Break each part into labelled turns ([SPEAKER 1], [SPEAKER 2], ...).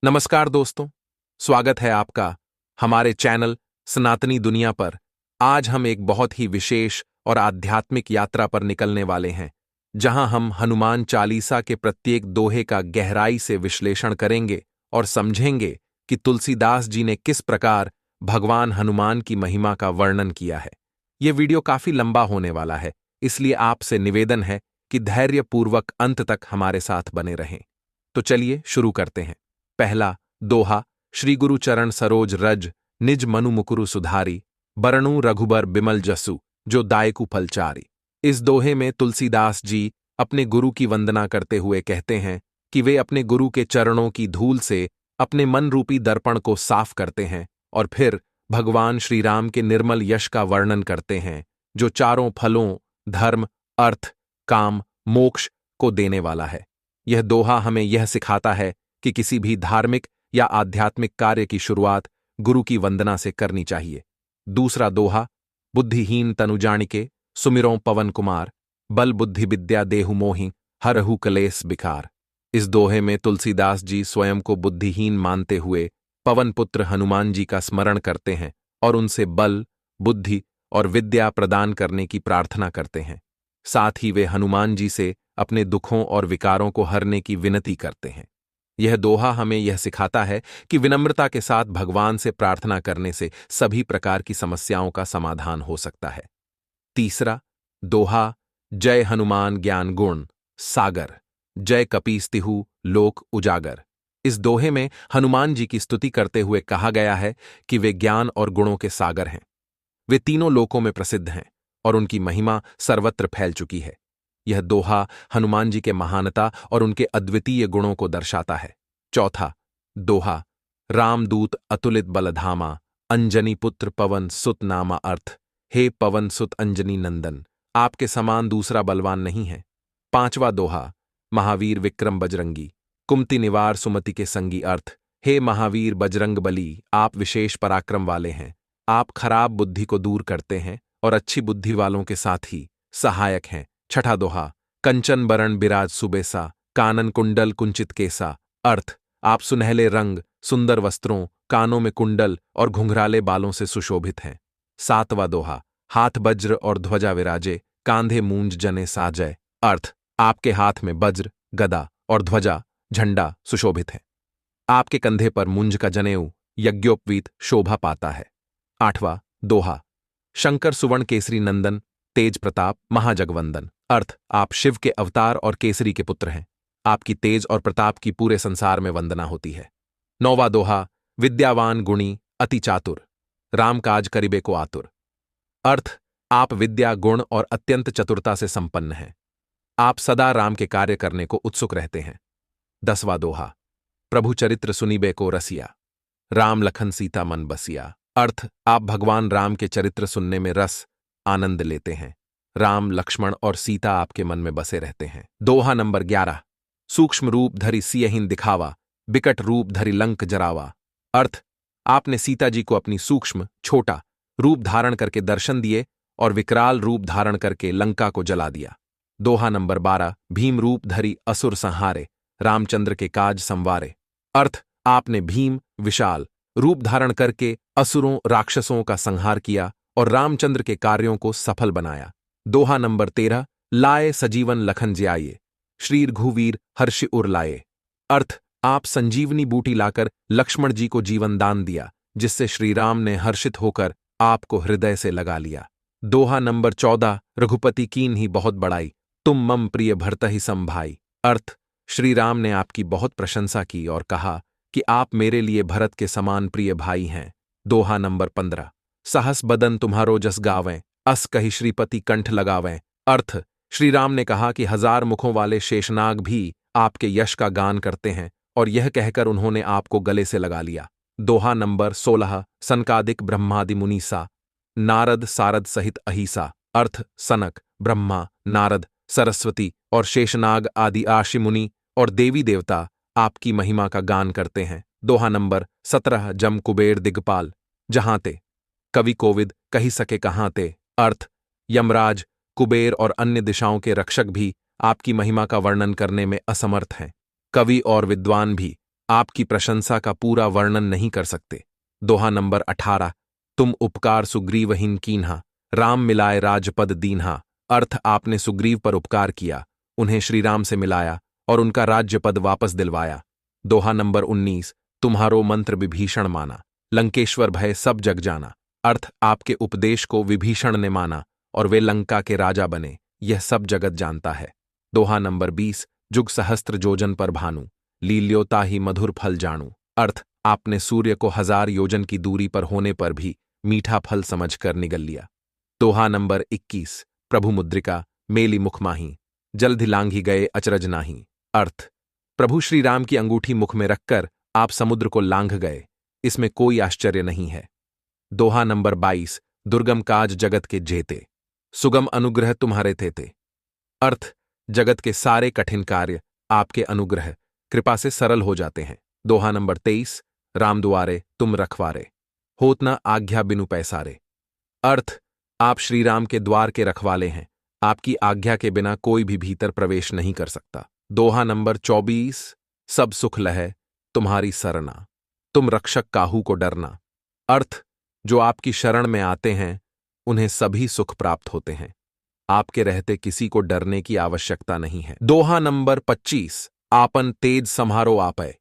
[SPEAKER 1] नमस्कार दोस्तों, स्वागत है आपका हमारे चैनल सनातनी दुनिया पर। आज हम एक बहुत ही विशेष और आध्यात्मिक यात्रा पर निकलने वाले हैं, जहां हम हनुमान चालीसा के प्रत्येक दोहे का गहराई से विश्लेषण करेंगे और समझेंगे कि तुलसीदास जी ने किस प्रकार भगवान हनुमान की महिमा का वर्णन किया है। यह वीडियो काफी लंबा होने वाला है, इसलिए आपसे निवेदन है कि धैर्यपूर्वक अंत तक हमारे साथ बने रहें। तो चलिए शुरू करते हैं। पहला दोहा। श्री गुरु चरण सरोज रज, निज मनु मुकुरु सुधारी, बरणु रघुबर बिमल जसु, जो दायकु फलचारी। इस दोहे में तुलसीदास जी अपने गुरु की वंदना करते हुए कहते हैं कि वे अपने गुरु के चरणों की धूल से अपने मन रूपी दर्पण को साफ करते हैं और फिर भगवान श्री राम के निर्मल यश का वर्णन करते हैं, जो चारों फलों धर्म, अर्थ, काम, मोक्ष को देने वाला है। यह दोहा हमें यह सिखाता है कि किसी भी धार्मिक या आध्यात्मिक कार्य की शुरुआत गुरु की वंदना से करनी चाहिए। दूसरा दोहा। बुद्धिहीन तनु जानिके, सुमिरों पवन कुमार, बल बुद्धि विद्या देहु मोहि, हरहु कलेस बिकार। इस दोहे में तुलसीदास जी स्वयं को बुद्धिहीन मानते हुए पवन पुत्र हनुमान जी का स्मरण करते हैं और उनसे बल, बुद्धि और विद्या प्रदान करने की प्रार्थना करते हैं। साथ ही वे हनुमान जी से अपने दुखों और विकारों को हरने की विनती करते हैं। यह दोहा हमें यह सिखाता है कि विनम्रता के साथ भगवान से प्रार्थना करने से सभी प्रकार की समस्याओं का समाधान हो सकता है। तीसरा दोहा। जय हनुमान ज्ञान गुण सागर, जय कपीस्तिहु लोक उजागर। इस दोहे में हनुमान जी की स्तुति करते हुए कहा गया है कि वे ज्ञान और गुणों के सागर हैं। वे तीनों लोकों में प्रसिद्ध हैं और उनकी महिमा सर्वत्र फैल चुकी है। यह दोहा हनुमान जी के महानता और उनके अद्वितीय गुणों को दर्शाता है। चौथा दोहा। रामदूत अतुलित बलधामा, अंजनी पुत्र पवन सुत नामा अर्थ। हे पवन सुत अंजनी नंदन, आपके समान दूसरा बलवान नहीं है। पांचवा दोहा। महावीर विक्रम बजरंगी, कुमति निवार सुमति के संगी अर्थ। हे महावीर बजरंग बली, आप विशेष पराक्रम वाले हैं। आप खराब बुद्धि को दूर करते हैं और अच्छी बुद्धि वालों के साथ ही सहायक हैं। छठा दोहा। कंचन बरण बिराज सुबेसा, कानन कुंडल कुंचित केसा अर्थ। आप सुनहले रंग, सुंदर वस्त्रों, कानों में कुंडल और घुंघराले बालों से सुशोभित हैं। सातवां दोहा। हाथ वज्र और ध्वजा विराजे, कांधे मूंज जने साजय अर्थ। आपके हाथ में वज्र, गदा और ध्वजा झंडा सुशोभित है। आपके कंधे पर मुंज का जनेऊ यज्ञोपवीत शोभा पाता है। आठवां दोहा। शंकर सुवर्ण केसरी नंदन, तेज प्रताप महाजगवंदन अर्थ। आप शिव के अवतार और केसरी के पुत्र हैं। आपकी तेज और प्रताप की पूरे संसार में वंदना होती है। नौवां दोहा। विद्यावान गुणी अति चातुर, राम काज करिबे को आतुर अर्थ। आप विद्या, गुण और अत्यंत चतुरता से संपन्न हैं। आप सदा राम के कार्य करने को उत्सुक रहते हैं। 10वां दोहा। प्रभु चरित्र सुनिबे को रसिया, राम लखन सीता मन बसिया अर्थ। आप भगवान राम के चरित्र सुनने में रस आनंद लेते हैं। राम, लक्ष्मण और सीता आपके मन में बसे रहते हैं। दोहा नंबर 11। सूक्ष्म रूप धरि सियहिन दिखावा, बिकट रूप धरि लंक जरावा अर्थ। आपने सीता जी को अपनी सूक्ष्म, छोटा रूप धारण करके दर्शन दिए और विकराल रूप धारण करके लंका को जला दिया। दोहा नंबर 12। भीम रूप धरि असुर संहारे, रामचंद्र के काज संवारे अर्थ। आपने भीम, विशाल रूप धारण करके असुरों, राक्षसों का संहार किया और रामचंद्र के कार्यों को सफल बनाया। दोहा नंबर 13। लाए सजीवन लखन ज्याये, श्री रघुवीर हर्षि उर लाए अर्थ। आप संजीवनी बूटी लाकर लक्ष्मण जी को जीवन दान दिया, जिससे श्री राम ने हर्षित होकर आपको हृदय से लगा लिया। दोहा नंबर 14। रघुपति कीन ही बहुत बड़ाई, तुम मम प्रिय भरत ही संभाई अर्थ। श्री राम ने आपकी बहुत प्रशंसा की और कहा कि आप मेरे लिए भरत के समान प्रिय भाई हैं। दोहा नंबर 15। सहस बदन तुम्हारो जस गावें, अस कहि श्रीपति कंठ लगावें अर्थ। श्री राम ने कहा कि 1000 मुखों वाले शेषनाग भी आपके यश का गान करते हैं और यह कहकर उन्होंने आपको गले से लगा लिया। दोहा नंबर 16। सनकादिक ब्रह्मादि मुनीसा, नारद सारद सहित अहिसा अर्थ। सनक, ब्रह्मा, नारद, सरस्वती और शेषनाग आदि आशि मुनि और देवी देवता आपकी महिमा का गान करते हैं। दोहा नंबर 17। जम कुबेर दिगपाल, जहां ते कवि कोविद कही सके कहां ते अर्थ। यमराज, कुबेर और अन्य दिशाओं के रक्षक भी आपकी महिमा का वर्णन करने में असमर्थ हैं। कवि और विद्वान भी आपकी प्रशंसा का पूरा वर्णन नहीं कर सकते। दोहा नंबर 18, तुम उपकार सुग्रीवहीन कीन्हा, राम मिलाए राजपद दीन्हा। अर्थ, आपने सुग्रीव पर उपकार किया, उन्हें श्रीराम से मिलाया और उनका राज्यपद वापस दिलवाया। दोहा नंबर 19, तुम्हारो मंत्र विभीषण माना, लंकेश्वर भय सब जग जाना। अर्थ, आपके उपदेश को विभीषण ने माना और वे लंका के राजा बने, यह सब जगत जानता है। दोहा नंबर 20, जुग सहस्त्र जोजन पर भानु, लील्योता ही मधुर फल जानू। अर्थ, आपने सूर्य को 1000 योजन की दूरी पर होने पर भी मीठा फल समझकर निगल लिया। दोहा नंबर 21, प्रभु मुद्रिका मेली मुख माही, जल्द लांघी गए अचरज नाही। अर्थ, प्रभु श्री राम की अंगूठी मुख में रखकर आप समुद्र को लांघ गए, इसमें कोई आश्चर्य नहीं है। दोहा नंबर 22, दुर्गम काज जगत के जेते, सुगम अनुग्रह तुम्हारे थे। अर्थ, जगत के सारे कठिन कार्य आपके अनुग्रह कृपा से सरल हो जाते हैं। दोहा नंबर 23, राम दुआरे तुम रखवारे, होत न आज्ञा बिनु पैसारे। अर्थ, आप श्री राम के द्वार के रखवाले हैं, आपकी आज्ञा के बिना कोई भी भीतर प्रवेश नहीं कर सकता। दोहा नंबर 24, सब सुख लहै तुम्हारी सरना, तुम रक्षक काहू को डरना। अर्थ, जो आपकी शरण में आते हैं उन्हें सभी सुख प्राप्त होते हैं, आपके रहते किसी को डरने की आवश्यकता नहीं है। दोहा नंबर 25, आपन तेज सम्हारो आपै,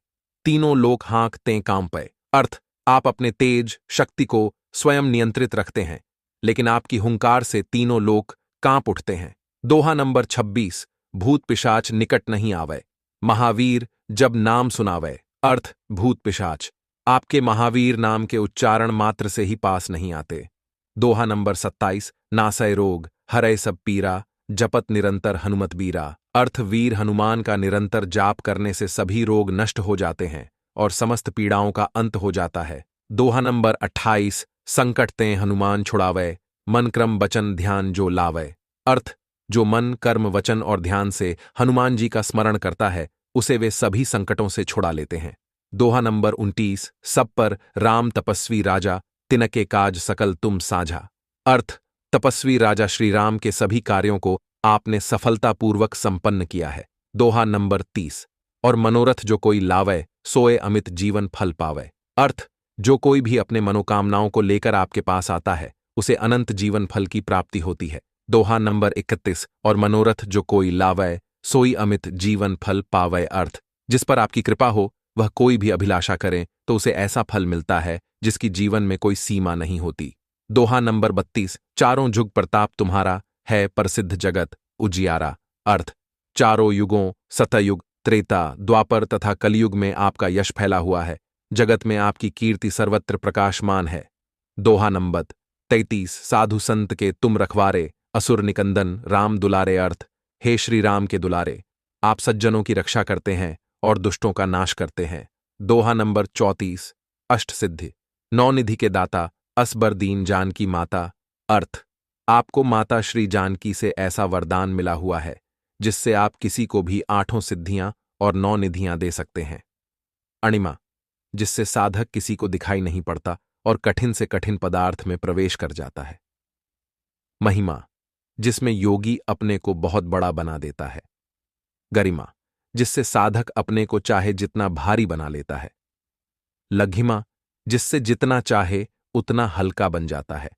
[SPEAKER 1] तीनों लोक हाँकते कांपै। अर्थ, आप अपने तेज शक्ति को स्वयं नियंत्रित रखते हैं, लेकिन आपकी हुंकार से तीनों लोक कांप उठते हैं। दोहा नंबर 26, भूत पिशाच निकट नहीं आवे, महावीर जब नाम सुनावे। अर्थ, भूत पिशाच आपके महावीर नाम के उच्चारण मात्र से ही पास नहीं आते। दोहा नंबर 27, नासय रोग हरय सब पीरा, जपत निरंतर हनुमत बीरा। अर्थ, वीर हनुमान का निरंतर जाप करने से सभी रोग नष्ट हो जाते हैं और समस्त पीड़ाओं का अंत हो जाता है। दोहा नंबर 28, संकट ते हनुमान छुड़ावै, मन क्रम वचन ध्यान जो लावै। अर्थ, जो मन कर्म वचन और ध्यान से हनुमान जी का स्मरण करता है उसे वे सभी संकटों से छुड़ा लेते हैं। दोहा नंबर 29, सब पर राम तपस्वी राजा, तिनके काज सकल तुम साझा। अर्थ, तपस्वी राजा श्री राम के सभी कार्यों को आपने सफलतापूर्वक संपन्न किया है। दोहा नंबर 30, और मनोरथ जो कोई लावै, सोए अमित जीवन फल पावै। अर्थ, जो कोई भी अपने मनोकामनाओं को लेकर आपके पास आता है उसे अनंत जीवन फल की प्राप्ति होती है। दोहा नंबर 31, और मनोरथ जो कोई लावै, सोई अमित जीवन फल पावै। अर्थ, जिस पर आपकी कृपा हो वह कोई भी अभिलाषा करे तो उसे ऐसा फल मिलता है जिसकी जीवन में कोई सीमा नहीं होती। दोहा नंबर 32, चारों जुग प्रताप तुम्हारा, है प्रसिद्ध जगत उजियारा। अर्थ, चारों युगों सतयुग, त्रेता, द्वापर तथा कलयुग में आपका यश फैला हुआ है, जगत में आपकी कीर्ति सर्वत्र प्रकाशमान है। दोहा नंबर 33, साधु संत के तुम रखवारे, असुर निकंदन राम दुलारे। अर्थ, हे श्री राम के दुलारे, आप सज्जनों की रक्षा करते हैं और दुष्टों का नाश करते हैं। दोहा नंबर 34, अष्ट सिद्धि, नौ निधि के दाता, असबर दीन जानकी माता। अर्थ, आपको माता श्री जानकी से ऐसा वरदान मिला हुआ है जिससे आप किसी को भी 8 सिद्धियां और 9 निधियां दे सकते हैं। अणिमा, जिससे साधक किसी को दिखाई नहीं पड़ता और कठिन से कठिन पदार्थ में प्रवेश कर जाता है। महिमा, जिसमें योगी अपने को बहुत बड़ा बना देता है। गरिमा, जिससे साधक अपने को चाहे जितना भारी बना लेता है। लघिमा, जिससे जितना चाहे उतना हल्का बन जाता है।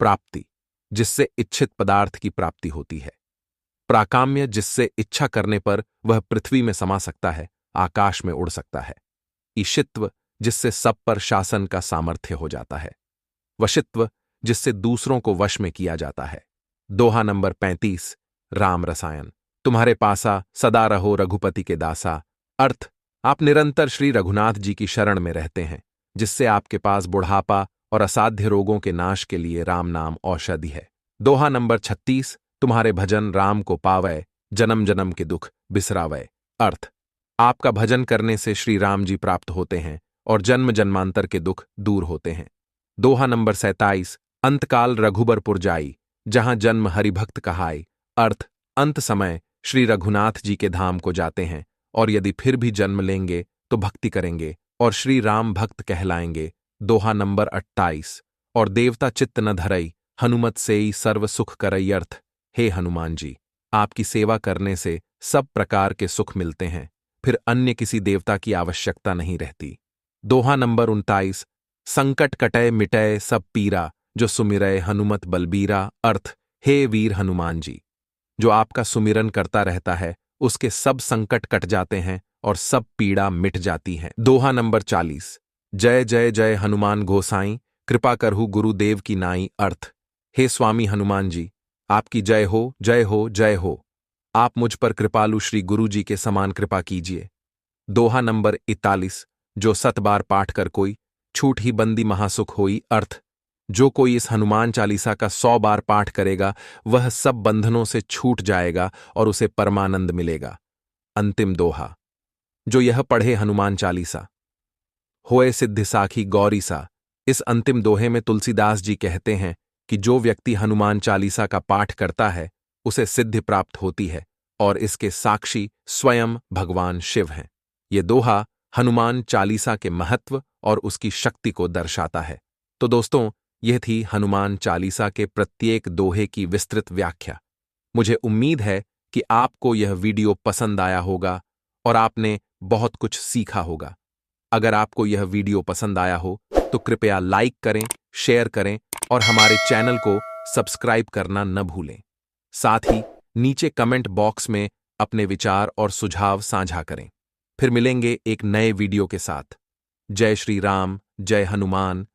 [SPEAKER 1] प्राप्ति, जिससे इच्छित पदार्थ की प्राप्ति होती है। प्राकाम्य, जिससे इच्छा करने पर वह पृथ्वी में समा सकता है, आकाश में उड़ सकता है। ईशित्व, जिससे सब पर शासन का सामर्थ्य हो जाता है। वशित्व, जिससे दूसरों को वश में किया जाता है। दोहा नंबर 35, राम रसायन, तुम्हारे पासा सदा रहो रघुपति के दासा। अर्थ, आप निरंतर श्री रघुनाथ जी की शरण में रहते हैं, जिससे आपके पास बुढ़ापा और असाध्य रोगों के नाश के लिए राम नाम औषधि है। दोहा नंबर 36, तुम्हारे भजन राम को पावै, जन्म जन्म के दुख बिसरावै। अर्थ, आपका भजन करने से श्री राम जी प्राप्त होते हैं और जन्म जन्मांतर के दुख दूर होते हैं। दोहा नंबर 27, अंतकाल रघुबरपुर जाई, जहां जन्म हरिभक्त कहाई। अर्थ, अंत समय श्री रघुनाथ जी के धाम को जाते हैं और यदि फिर भी जन्म लेंगे तो भक्ति करेंगे और श्री राम भक्त कहलाएंगे। दोहा नंबर 28, और देवता चित्त न धरई, हनुमत सेई सर्व सुख करई। अर्थ, हे हनुमान जी, आपकी सेवा करने से सब प्रकार के सुख मिलते हैं, फिर अन्य किसी देवता की आवश्यकता नहीं रहती। दोहा नंबर 29। संकट कटय मिटय सब पीरा, जो सुमिरय हनुमत बलबीरा। अर्थ, हे वीर हनुमान जी, जो आपका सुमिरन करता रहता है उसके सब संकट कट जाते हैं और सब पीड़ा मिट जाती है। दोहा नंबर 40। जय जय जय हनुमान गोसाई, कृपा करहु गुरुदेव की नाई। अर्थ, हे स्वामी हनुमान जी, आपकी जय हो जय हो जय हो। आप मुझ पर कृपालु श्री गुरु जी के समान कृपा कीजिए। दोहा नंबर 41। जो 7 बार पाठ कर कोई, छूट ही बंदी महासुख होई। अर्थ, जो कोई इस हनुमान चालीसा का 100 बार पाठ करेगा वह सब बंधनों से छूट जाएगा और उसे परमानंद मिलेगा। अंतिम दोहा। जो यह पढ़े हनुमान चालीसा, होए सिद्धि साखी गौरी सा। इस अंतिम दोहे में तुलसीदास जी कहते हैं कि जो व्यक्ति हनुमान चालीसा का पाठ करता है उसे सिद्धि प्राप्त होती है और इसके साक्षी स्वयं भगवान शिव हैं। ये दोहा हनुमान चालीसा के महत्व और उसकी शक्ति को दर्शाता है। तो दोस्तों, यह थी हनुमान चालीसा के प्रत्येक दोहे की विस्तृत व्याख्या। मुझे उम्मीद है कि आपको यह वीडियो पसंद आया होगा और आपने बहुत कुछ सीखा होगा। अगर आपको यह वीडियो पसंद आया हो तो कृपया लाइक करें, शेयर करें और हमारे चैनल को सब्सक्राइब करना न भूलें। साथ ही नीचे कमेंट बॉक्स में अपने विचार और सुझाव साझा करें। फिर मिलेंगे एक नए वीडियो के साथ। जय श्री राम, जय हनुमान,